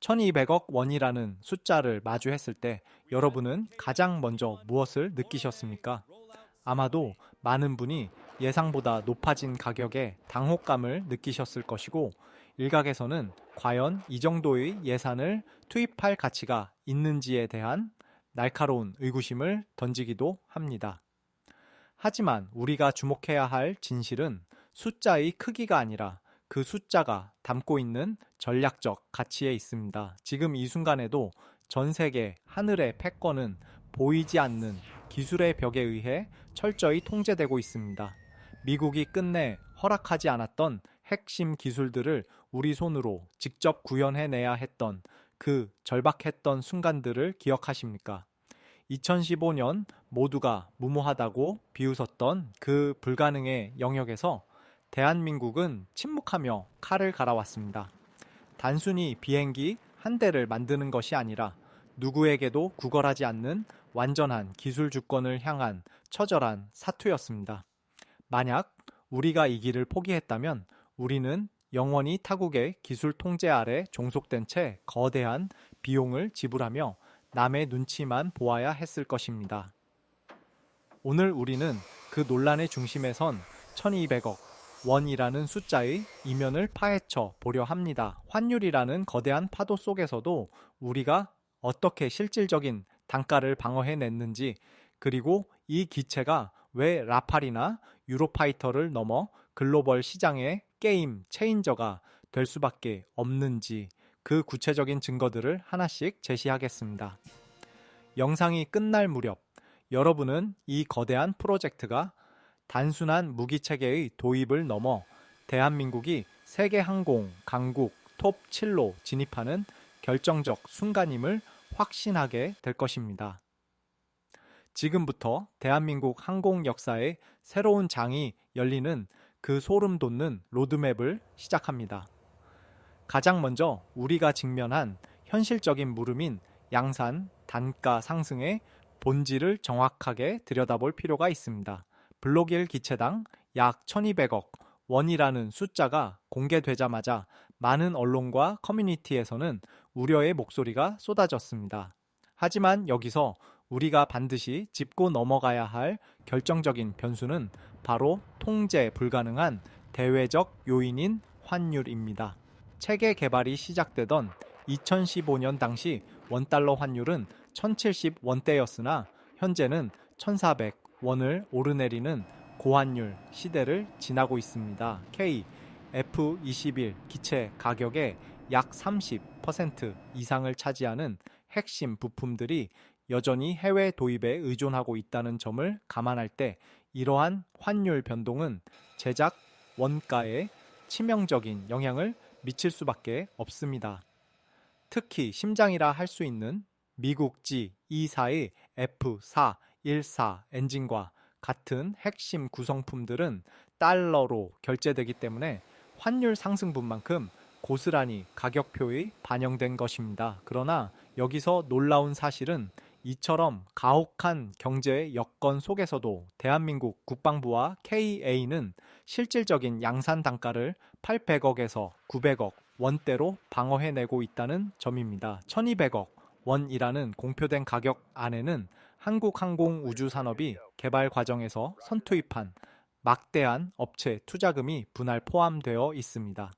1200억 원이라는 숫자를 마주했을 때 여러분은 가장 먼저 무엇을 느끼셨습니까? 아마도 많은 분이 예상보다 높아진 가격에 당혹감을 느끼셨을 것이고, 일각에서는 과연 이 정도의 예산을 투입할 가치가 있는지에 대한 날카로운 의구심을 던지기도 합니다. 하지만 우리가 주목해야 할 진실은 숫자의 크기가 아니라 그 숫자가 담고 있는 전략적 가치에 있습니다. 지금 이 순간에도 전 세계 하늘의 패권은 보이지 않는 기술의 벽에 의해 철저히 통제되고 있습니다. 미국이 끝내 허락하지 않았던 핵심 기술들을 우리 손으로 직접 구현해내야 했던 그 절박했던 순간들을 기억하십니까? 2015년 모두가 무모하다고 비웃었던 그 불가능의 영역에서 대한민국은 침묵하며 칼을 갈아왔습니다. 단순히 비행기 한 대를 만드는 것이 아니라 누구에게도 구걸하지 않는 완전한 기술 주권을 향한 처절한 사투였습니다. 만약 우리가 이 길을 포기했다면 우리는 영원히 타국의 기술 통제 아래 종속된 채 거대한 비용을 지불하며 남의 눈치만 보아야 했을 것입니다. 오늘 우리는 그 논란의 중심에 선 1200억 원이라는 숫자의 이면을 파헤쳐 보려 합니다. 환율이라는 거대한 파도 속에서도 우리가 어떻게 실질적인 단가를 방어해냈는지, 그리고 이 기체가 왜 라팔이나 유로파이터를 넘어 글로벌 시장의 게임 체인저가 될 수밖에 없는지, 그 구체적인 증거들을 하나씩 제시하겠습니다. 영상이 끝날 무렵 여러분은 이 거대한 프로젝트가 단순한 무기체계의 도입을 넘어 대한민국이 세계 항공 강국 톱 7로 진입하는 결정적 순간임을 확신하게 될 것입니다. 지금부터 대한민국 항공 역사의 새로운 장이 열리는 그 소름 돋는 로드맵을 시작합니다. 가장 먼저 우리가 직면한 현실적인 물음인 양산 단가 상승의 본질을 정확하게 들여다볼 필요가 있습니다. 블록 1 기체당 약 1200억 원이라는 숫자가 공개되자마자 많은 언론과 커뮤니티에서는 우려의 목소리가 쏟아졌습니다. 하지만 여기서 우리가 반드시 짚고 넘어가야 할 결정적인 변수는 바로 통제 불가능한 대외적 요인인 환율입니다. 체계 개발이 시작되던 2015년 당시 원달러 환율은 1070원대였으나 현재는 1400원을 오르내리는 고환율 시대를 지나고 있습니다. F-21 기체 가격의 약 30% 이상을 차지하는 핵심 부품들이 여전히 해외 도입에 의존하고 있다는 점을 감안할 때 이러한 환율 변동은 제작 원가에 치명적인 영향을 미칠 수밖에 없습니다. 특히 심장이라 할 수 있는 미국 G24의 F414 엔진과 같은 핵심 구성품들은 달러로 결제되기 때문에 환율 상승분만큼 고스란히 가격표에 반영된 것입니다. 그러나 여기서 놀라운 사실은 이처럼 가혹한 경제 여건 속에서도 대한민국 국방부와 KA는 실질적인 양산 단가를 800억에서 900억 원대로 방어해내고 있다는 점입니다. 1200억 원이라는 공표된 가격 안에는 한국항공우주산업이 개발 과정에서 선투입한 막대한 업체 투자금이 분할 포함되어 있습니다.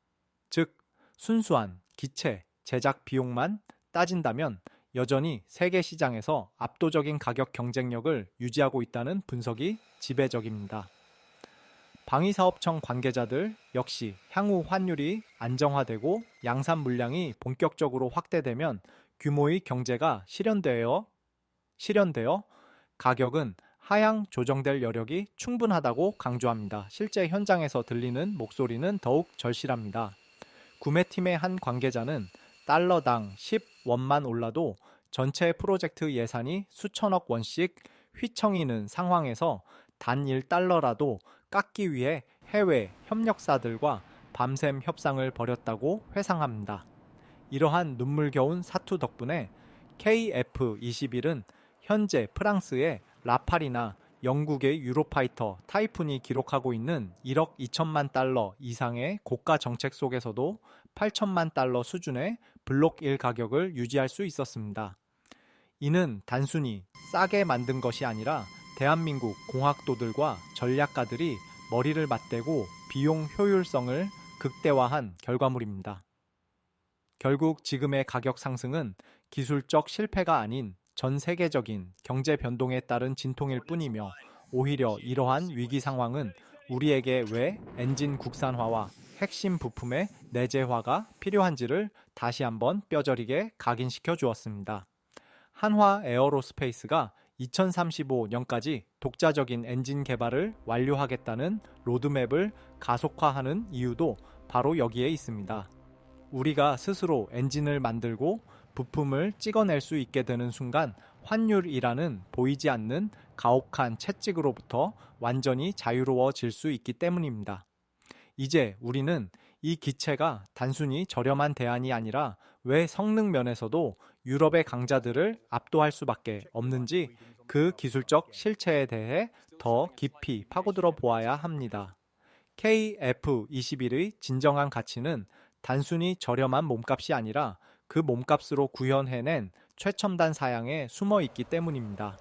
즉, 순수한 기체 제작 비용만 따진다면 여전히 세계 시장에서 압도적인 가격 경쟁력을 유지하고 있다는 분석이 지배적입니다. 방위사업청 관계자들 역시 향후 환율이 안정화되고 양산 물량이 본격적으로 확대되면 규모의 경제가 실현되어 가격은 하향 조정될 여력이 충분하다고 강조합니다. 실제 현장에서 들리는 목소리는 더욱 절실합니다. 구매팀의 한 관계자는 달러당 10원만 올라도 전체 프로젝트 예산이 수천억 원씩 휘청이는 상황에서 단 1달러라도 깎기 위해 해외 협력사들과 밤샘 협상을 벌였다고 회상합니다. 이러한 눈물겨운 사투 덕분에 KF-21은 현재 프랑스의 라팔이나 영국의 유로파이터 타이푼이 기록하고 있는 1억 2천만 달러 이상의 고가 정책 속에서도 8천만 달러 수준의 블록 1 가격을 유지할 수 있었습니다. 이는 단순히 싸게 만든 것이 아니라 대한민국 공학도들과 전략가들이 머리를 맞대고 비용 효율성을 극대화한 결과물입니다. 결국 지금의 가격 상승은 기술적 실패가 아닌 전 세계적인 경제 변동에 따른 진통일 뿐이며, 오히려 이러한 위기 상황은 우리에게 왜 엔진 국산화와 핵심 부품의 내재화가 필요한지를 다시 한번 뼈저리게 각인시켜 주었습니다. 한화 에어로스페이스가 2035년까지 독자적인 엔진 개발을 완료하겠다는 로드맵을 가속화하는 이유도 바로 여기에 있습니다. 우리가 스스로 엔진을 만들고 부품을 찍어낼 수 있게 되는 순간 환율이라는 보이지 않는 가혹한 채찍으로부터 완전히 자유로워질 수 있기 때문입니다. 이제 우리는 이 기체가 단순히 저렴한 대안이 아니라 왜 성능 면에서도 유럽의 강자들을 압도할 수밖에 없는지 그 기술적 실체에 대해 더 깊이 파고들어 보아야 합니다. KF21의 진정한 가치는 단순히 저렴한 몸값이 아니라 그 몸값으로 구현해낸 최첨단 사양에 숨어 있기 때문입니다.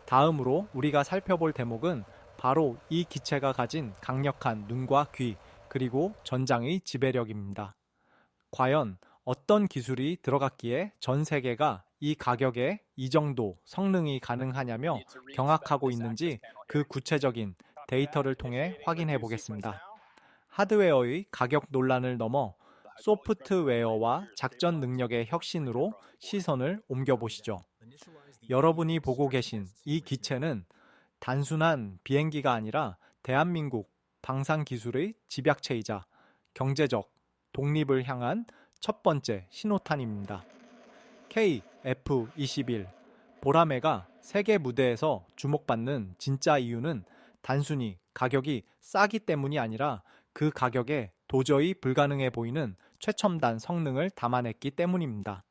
다음으로 우리가 살펴볼 대목은 바로 이 기체가 가진 강력한 눈과 귀, 그리고 전장의 지배력입니다. 과연 어떤 기술이 들어갔기에 전 세계가 이 가격에 이 정도 성능이 가능하냐며 경악하고 있는지 그 구체적인 데이터를 통해 확인해 보겠습니다. 하드웨어의 가격 논란을 넘어 소프트웨어와 작전 능력의 혁신으로 시선을 옮겨보시죠. 여러분이 보고 계신 이 기체는 단순한 비행기가 아니라 대한민국 방산 기술의 집약체이자 경제적 독립을 향한 첫 번째 신호탄입니다. KF21 보라매가 세계 무대에서 주목받는 진짜 이유는 단순히 가격이 싸기 때문이 아니라 그 가격에 도저히 불가능해 보이는 최첨단 성능을 담아냈기 때문입니다.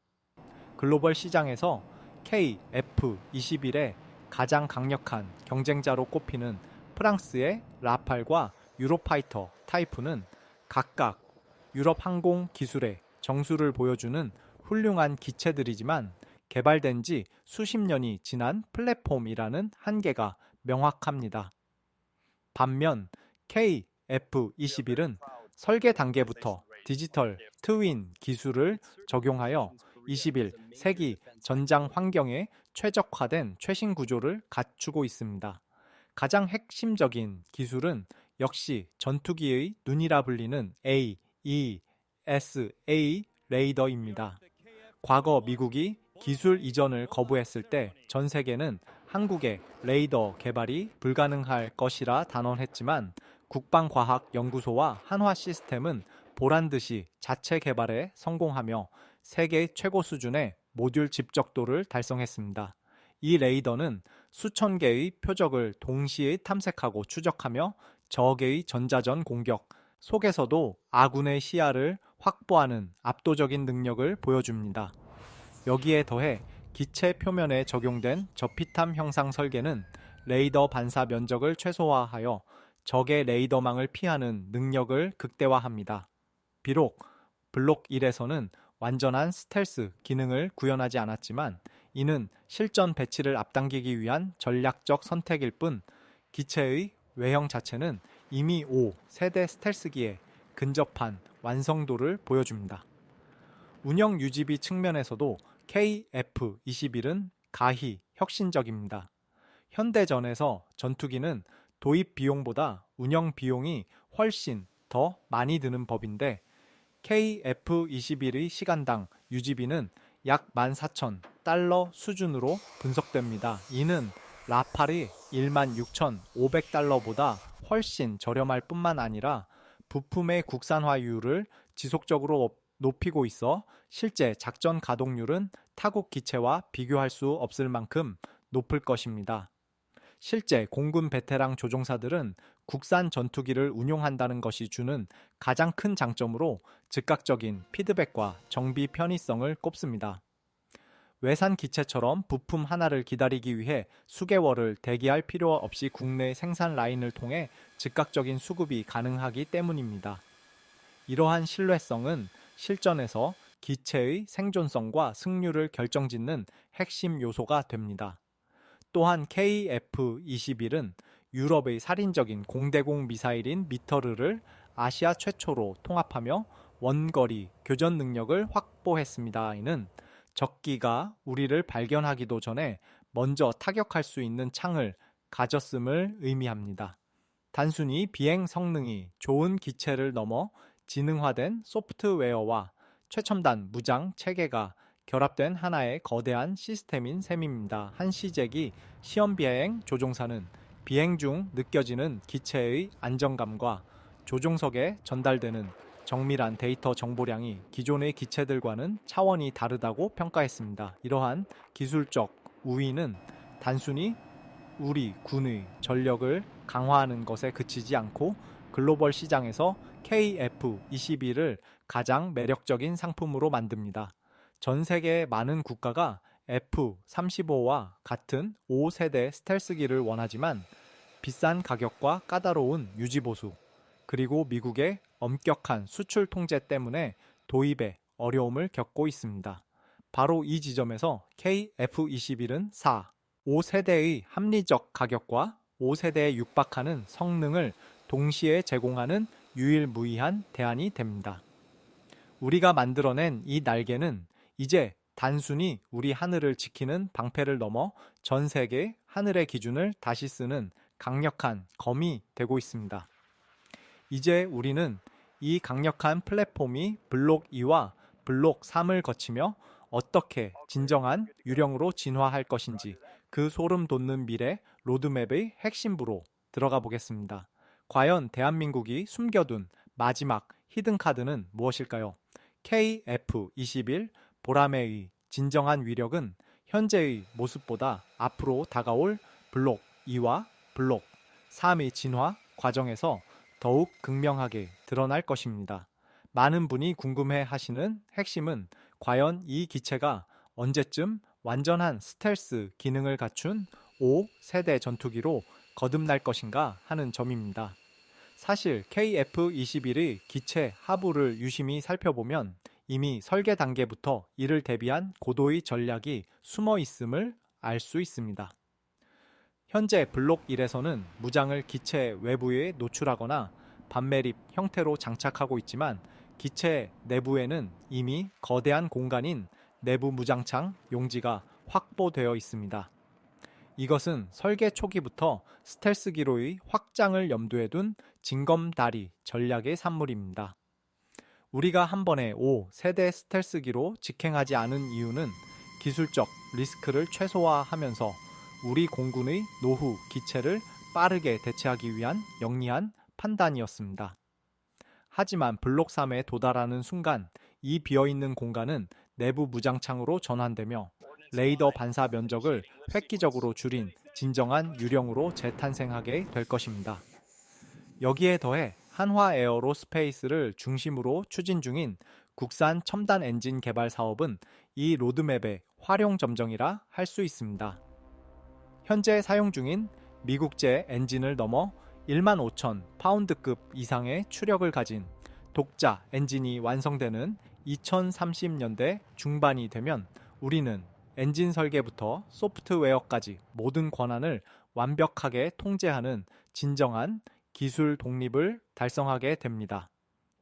글로벌 시장에서 KF21의 가장 강력한 경쟁자로 꼽히는 프랑스의 라팔과 유로파이터 타이푼은 각각 유럽 항공 기술의 정수를 보여주는 훌륭한 기체들이지만 개발된 지 수십 년이 지난 플랫폼이라는 한계가 명확합니다. 반면 KF21은 설계 단계부터 디지털 트윈 기술을 적용하여 21세기 전장 환경에 최적화된 최신 구조를 갖추고 있습니다. 가장 핵심적인 기술은 역시 전투기의 눈이라 불리는 AESA 레이더입니다. 과거 미국이 기술 이전을 거부했을 때 전 세계는 한국의 레이더 개발이 불가능할 것이라 단언했지만 국방과학연구소와 한화시스템은 보란듯이 자체 개발에 성공하며 세계 최고 수준의 모듈 집적도를 달성했습니다. 이 레이더는 수천 개의 표적을 동시에 탐색하고 추적하며 적의 전자전 공격 속에서도 아군의 시야를 확보하는 압도적인 능력을 보여줍니다. 여기에 더해 기체 표면에 적용된 저피탐 형상 설계는 레이더 반사 면적을 최소화하여 적의 레이더망을 피하는 능력을 극대화합니다. 비록 블록 1에서는 완전한 스텔스 기능을 구현하지 않았지만 이는 실전 배치를 앞당기기 위한 전략적 선택일 뿐, 기체의 외형 자체는 이미 5세대 스텔스기에 근접한 완성도를 보여줍니다. 운영 유지비 측면에서도 KF21은 가히 혁신적입니다. 현대전에서 전투기는 도입 비용보다 운영 비용이 훨씬 더 많이 드는 법인데 KF21의 시간당 유지비는 약 14,000달러 수준으로 분석됩니다. 이는 라팔이 16,500달러보다 훨씬 저렴할 뿐만 아니라 부품의 국산화율을 지속적으로 높이고 있어 실제 작전 가동률은 타국 기체와 비교할 수 없을 만큼 높을 것입니다. 실제 공군 베테랑 조종사들은 국산 전투기를 운용한다는 것이 주는 가장 큰 장점으로 즉각적인 피드백과 정비 편의성을 꼽습니다. 외산 기체처럼 부품 하나를 기다리기 위해 수개월을 대기할 필요 없이 국내 생산 라인을 통해 즉각적인 수급이 가능하기 때문입니다. 이러한 신뢰성은 실전에서 기체의 생존성과 승률을 결정짓는 핵심 요소가 됩니다. 또한 KF-21은 유럽의 살인적인 공대공 미사일인 미터르를 아시아 최초로 통합하며 원거리 교전 능력을 확보했습니다. 이는 적기가 우리를 발견하기도 전에 먼저 타격할 수 있는 창을 가졌음을 의미합니다. 단순히 비행 성능이 좋은 기체를 넘어 지능화된 소프트웨어와 최첨단 무장 체계가 결합된 하나의 거대한 시스템인 셈입니다. 한시제기 시험 비행 조종사는 비행 중 느껴지는 기체의 안정감과 조종석에 전달되는 정밀한 데이터 정보량이 기존의 기체들과는 차원이 다르다고 평가했습니다. 이러한 기술적 우위는 단순히 우리 군의 전력을 강화하는 것에 그치지 않고 글로벌 시장에서 KF-21을 가장 매력적인 상품으로 만듭니다. 전 세계의 많은 국가가 F-35와 같은 5세대 스텔스기를 원하지만 비싼 가격과 까다로운 유지보수, 그리고 미국의 엄격한 수출 통제 때문에 도입에 어려움을 겪고 있습니다. 바로 이 지점에서 KF-21은 5세대의 합리적 가격과 5세대에 육박하는 성능을 동시에 제공하는 유일무이한 대안이 됩니다. 우리가 만들어낸 이 날개는 이제 단순히 우리 하늘을 지키는 방패를 넘어 전 세계 하늘의 기준을 다시 쓰는 강력한 검이 되고 있습니다. 이제 우리는 이 강력한 플랫폼이 블록 2와 블록 3을 거치며 어떻게 진정한 유령으로 진화할 것인지 그 소름 돋는 미래 로드맵의 핵심부로 들어가 보겠습니다. 과연 대한민국이 숨겨둔 마지막 히든카드는 무엇일까요? KF-21 보라매의 진정한 위력은 현재의 모습보다 앞으로 다가올 블록 2와 블록 3의 진화 과정에서 더욱 극명하게 드러날 것입니다. 많은 분이 궁금해 하시는 핵심은 과연 이 기체가 언제쯤 완전한 스텔스 기능을 갖춘 5세대 전투기로 거듭날 것인가 하는 점입니다. 사실 KF-21의 기체 하부를 유심히 살펴보면 이미 설계 단계부터 이를 대비한 고도의 전략이 숨어 있음을 알 수 있습니다. 현재 블록 1에서는 무장을 기체 외부에 노출하거나 반매립 형태로 장착하고 있지만 기체 내부에는 이미 거대한 공간인 내부 무장창 용지가 확보되어 있습니다. 이것은 설계 초기부터 스텔스기로의 확장을 염두에 둔 징검다리 전략의 산물입니다. 우리가 한 번에 5세대 스텔스기로 직행하지 않은 이유는 기술적 리스크를 최소화하면서 우리 공군의 노후 기체를 빠르게 대체하기 위한 영리한 판단이었습니다. 하지만 블록 3에 도달하는 순간 이 비어있는 공간은 내부 무장창으로 전환되며 레이더 반사 면적을 획기적으로 줄인 진정한 유령으로 재탄생하게 될 것입니다. 여기에 더해 한화 에어로스페이스를 중심으로 추진 중인 국산 첨단 엔진 개발 사업은 이 로드맵의 활용 점정이라 할 수 있습니다. 현재 사용 중인 미국제 엔진을 넘어 15,000 파운드급 이상의 추력을 가진 독자 엔진이 완성되는 2030년대 중반이 되면 우리는 엔진 설계부터 소프트웨어까지 모든 권한을 완벽하게 통제하는 진정한 기술 독립을 달성하게 됩니다.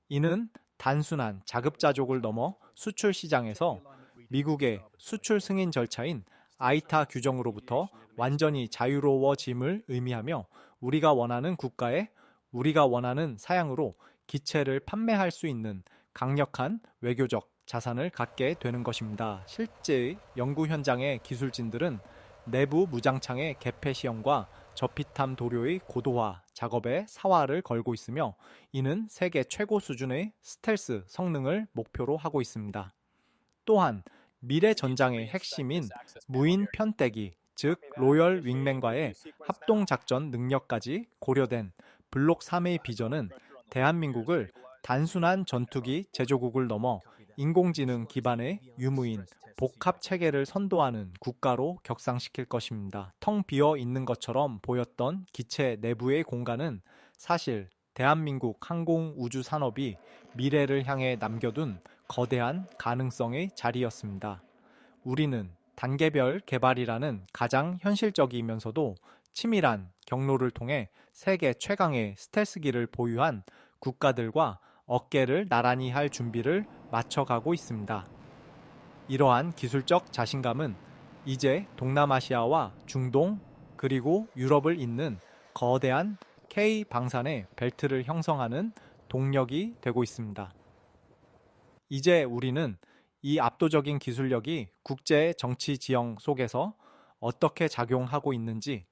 이는 단순한 자급자족을 넘어 수출 시장에서 미국의 수출 승인 절차인 아이타 규정으로부터 완전히 자유로워짐을 의미하며 우리가 원하는 국가에 우리가 원하는 사양으로 기체를 판매할 수 있는 강력한 외교적 자산을 갖게 되는 것입니다. 실제 연구 현장의 기술진들은 내부 무장창의 개폐 시험과 저피탐 도료의 고도화 작업에 사활을 걸고 있으며 이는 세계 최고 수준의 스텔스 성능을 목표로 하고 있습니다. 또한 미래 전장의 핵심인 무인 편대기, 즉 로열 윙맨과의 합동작전 능력까지 고려된 블록 3의 비전은 대한민국을 단순한 전투기 제조국을 넘어 인공지능 기반의 유무인 복합 체계를 선도하는 국가로 격상시킬 것입니다. 텅 비어 있는 것처럼 보였던 기체 내부의 공간은 사실 대한민국 항공 우주 산업이 미래를 향해 남겨둔 거대한 가능성의 자리였습니다. 우리는 단계별 개발이라는 가장 현실적이면서도 치밀한 경로를 통해 세계 최강의 스텔스기를 보유한 국가들과 어깨를 나란히 할 준비를 맞춰가고 있습니다. 이러한 기술적 자신감은 이제 동남아시아와 중동 그리고 유럽을 잇는 거대한 K 방산의 벨트를 형성하는 동력이 되고 있습니다. 이제 우리는 이 압도적인 기술력이 국제 정치 지형 속에서 어떻게 작용하고 있는지,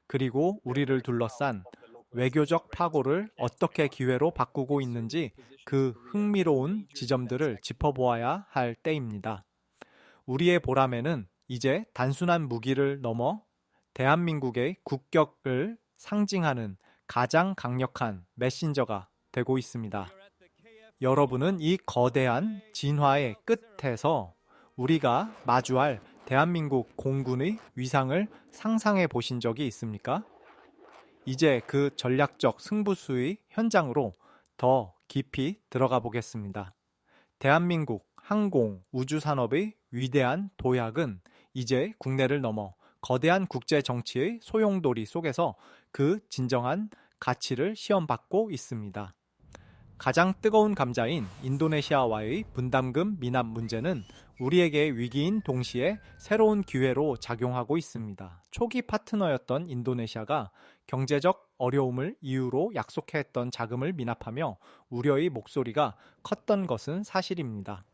그리고 우리를 둘러싼 외교적 파고를 어떻게 기회로 바꾸고 있는지 그 흥미로운 지점들을 짚어보아야 할 때입니다. 우리의 보람에는 이제 단순한 무기를 넘어 대한민국의 국격을 상징하는 가장 강력한 메신저가 되고 있습니다. 여러분은 이 거대한 진화의 끝에서 우리가 마주할 대한민국 공군의 위상을 상상해 보신 적이 있습니까? 이제 그 전략적 승부수의 현장으로 더 깊이 들어가 보겠습니다. 대한민국 항공 우주 산업의 위대한 도약은 이제 국내를 넘어 거대한 국제 정치의 소용돌이 속에서 그 진정한 가치를 시험받고 있습니다. 가장 뜨거운 감자인 인도네시아와의 분담금 미납 문제는 우리에게 위기인 동시에 새로운 기회로 작용하고 있습니다. 초기 파트너였던 인도네시아가 경제적 어려움을 이유로 약속했던 자금을 미납하며 우려의 목소리가 컸던 것은 사실입니다.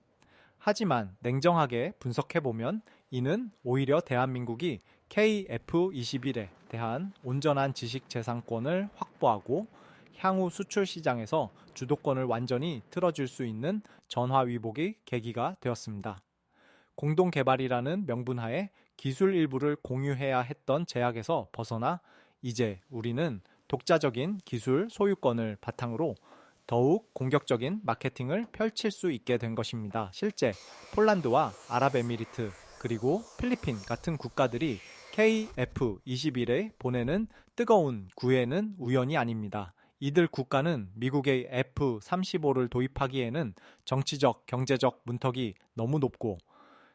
하지만 냉정하게 분석해보면 이는 오히려 대한민국이 KF21에 대한 온전한 지식재산권을 확보하고 향후 수출 시장에서 주도권을 완전히 틀어줄 수 있는 전화위복의 계기가 되었습니다. 공동개발이라는 명분하에 기술 일부를 공유해야 했던 제약에서 벗어나 이제 우리는 독자적인 기술 소유권을 바탕으로 더욱 공격적인 마케팅을 펼칠 수 있게 된 것입니다. 실제 폴란드와 아랍에미리트 그리고 필리핀 같은 국가들이 KF21에 보내는 뜨거운 구애는 우연이 아닙니다. 이들 국가는 미국의 F-35를 도입하기에는 정치적, 경제적 문턱이 너무 높고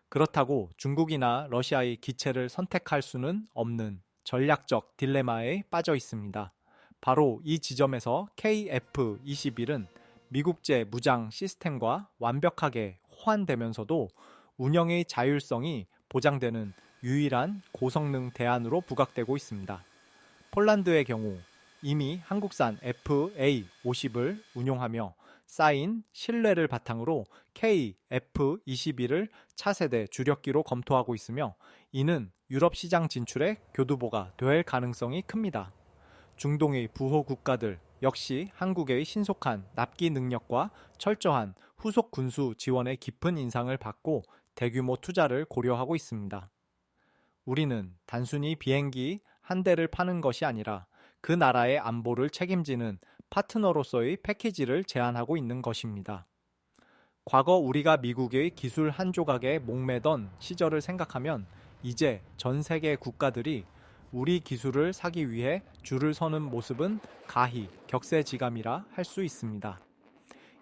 그렇다고 중국이나 러시아의 기체를 선택할 수는 없는 전략적 딜레마에 빠져 있습니다. 바로 이 지점에서 KF-21은 미국제 무장 시스템과 완벽하게 호환되면서도 운영의 자율성이 보장되는 유일한 고성능 대안으로 부각되고 있습니다. 폴란드의 경우 이미 한국산 FA-50을 운용하며 쌓인 신뢰를 바탕으로 KF-21을 차세대 주력기로 검토하고 있으며 이는 유럽 시장 진출의 교두보가 될 가능성이 큽니다. 중동의 부호 국가들 역시 한국의 신속한 납기 능력과 철저한 후속 군수 지원의 깊은 인상을 받고 대규모 투자를 고려하고 있습니다. 우리는 단순히 비행기 한 대를 파는 것이 아니라 그 나라의 안보를 책임지는 파트너로서의 패키지를 제안하고 있는 것입니다. 과거 우리가 미국의 기술 한 조각에 목매던 시절을 생각하면 이제 전 세계 국가들이 우리 기술을 사기 위해 줄을 서는 모습은 가히 격세지감이라 할 수 있습니다.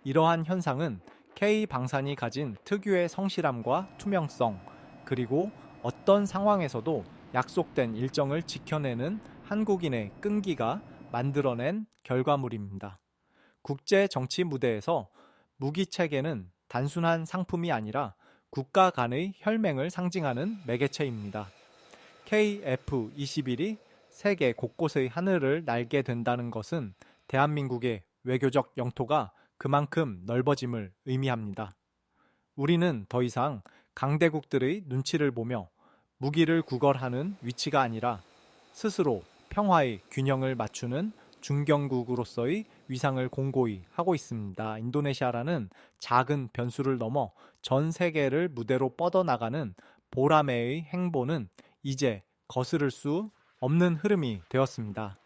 이러한 현상은 K방산이 가진 특유의 성실함과 투명성, 그리고 어떤 상황에서도 약속된 일정을 지켜내는 한국인의 끈기가 만들어낸 결과물입니다. 국제 정치 무대에서 무기 체계는 단순한 상품이 아니라 국가 간의 혈맹을 상징하는 매개체입니다. KF-21이 세계 곳곳의 하늘을 날게 된다는 것은 대한민국의 외교적 영토가 그만큼 넓어짐을 의미합니다. 우리는 더 이상 강대국들의 눈치를 보며 무기를 구걸하는 위치가 아니라 스스로 평화의 균형을 맞추는 중견국으로서의 위상을 공고히 하고 있습니다. 인도네시아라는 작은 변수를 넘어 전 세계를 무대로 뻗어나가는 보라매의 행보는 이제 거스를 수 없는 흐름이 되었습니다.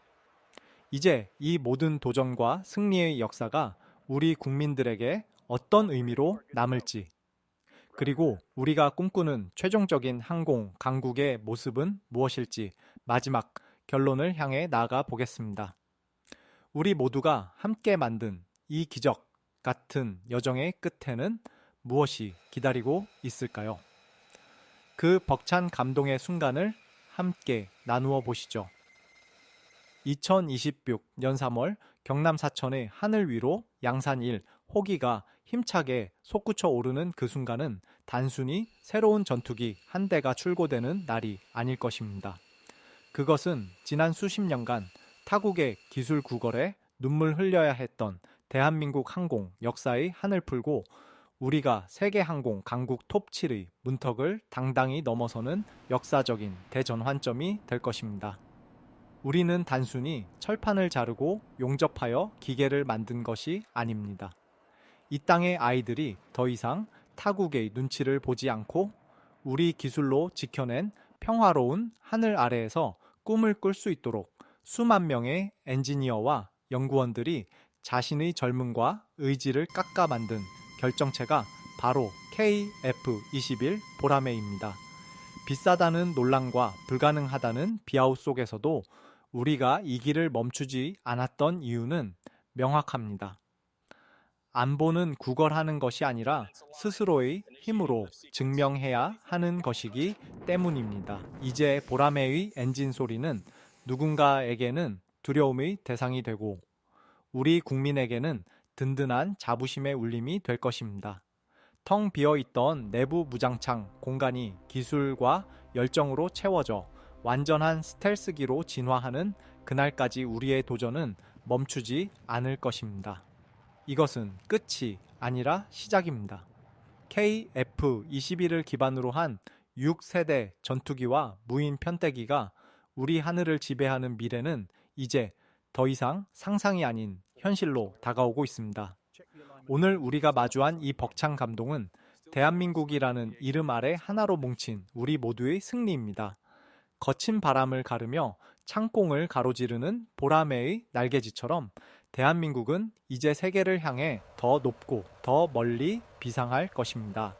이제 이 모든 도전과 승리의 역사가 우리 국민들에게 어떤 의미로 남을지, 그리고 우리가 꿈꾸는 최종적인 항공 강국의 모습은 무엇일지 마지막 결론을 향해 나아가 보겠습니다. 우리 모두가 함께 만든 이 기적 같은 여정의 끝에는 무엇이 기다리고 있을까요? 그 벅찬 감동의 순간을 함께 나누어 보시죠. 2026년 3월 경남 사천의 하늘 위로 양산 1 호기가 힘차게 솟구쳐 오르는 그 순간은 단순히 새로운 전투기 한 대가 출고되는 날이 아닐 것입니다. 그것은 지난 수십 년간 타국의 기술 구걸에 눈물 흘려야 했던 대한민국 항공 역사의 한을 풀고 우리가 세계 항공 강국 톱7의 문턱을 당당히 넘어서는 역사적인 대전환점이 될 것입니다. 우리는 단순히 철판을 자르고 용접하여 기계를 만든 것이 아닙니다. 이 땅의 아이들이 더 이상 타국의 눈치를 보지 않고 우리 기술로 지켜낸 평화로운 하늘 아래에서 꿈을 꿀 수 있도록 수만 명의 엔지니어와 연구원들이 자신의 젊음과 의지를 깎아 만든 결정체가 바로 KF-21 보라매입니다. 비싸다는 논란과 불가능하다는 비하우 속에서도 우리가 이 길을 멈추지 않았던 이유는 명확합니다. 안보는 구걸하는 것이 아니라 스스로의 힘으로 증명해야 하는 것이기 때문입니다. 이제 보라매의 엔진 소리는 누군가에게는 두려움의 대상이 되고 우리 국민에게는 든든한 자부심의 울림이 될 것입니다. 텅 비어있던 내부 무장창 공간이 기술과 열정으로 채워져 완전한 스텔스기로 진화하는 그날까지 우리의 도전은 멈추지 않을 것입니다. 이것은 끝이 아니라 시작입니다. KF-21을 기반으로 한 6세대 전투기와 무인 편대기가 우리 하늘을 지배하는 미래는 이제 더 이상 상상이 아닌 현실로 다가오고 있습니다. 오늘 우리가 마주한 이 벅찬 감동은 대한민국이라는 이름 아래 하나로 뭉친 우리 모두의 승리입니다. 거친 바람을 가르며 창공을 가로지르는 보라매의 날개짓처럼 대한민국은 이제 세계를 향해 더 높고 더 멀리 비상할 것입니다.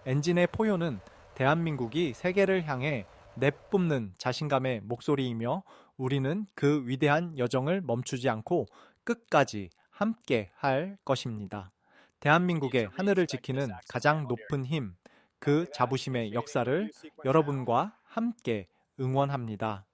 엔진의 포효는 대한민국이 세계를 향해 내뿜는 자신감의 목소리이며 우리는 그 위대한 여정을 멈추지 않고 끝까지 함께 할 것입니다. 대한민국의 하늘을 지키는 가장 높은 힘, 그 자부심의 역사를 여러분과 함께 응원합니다.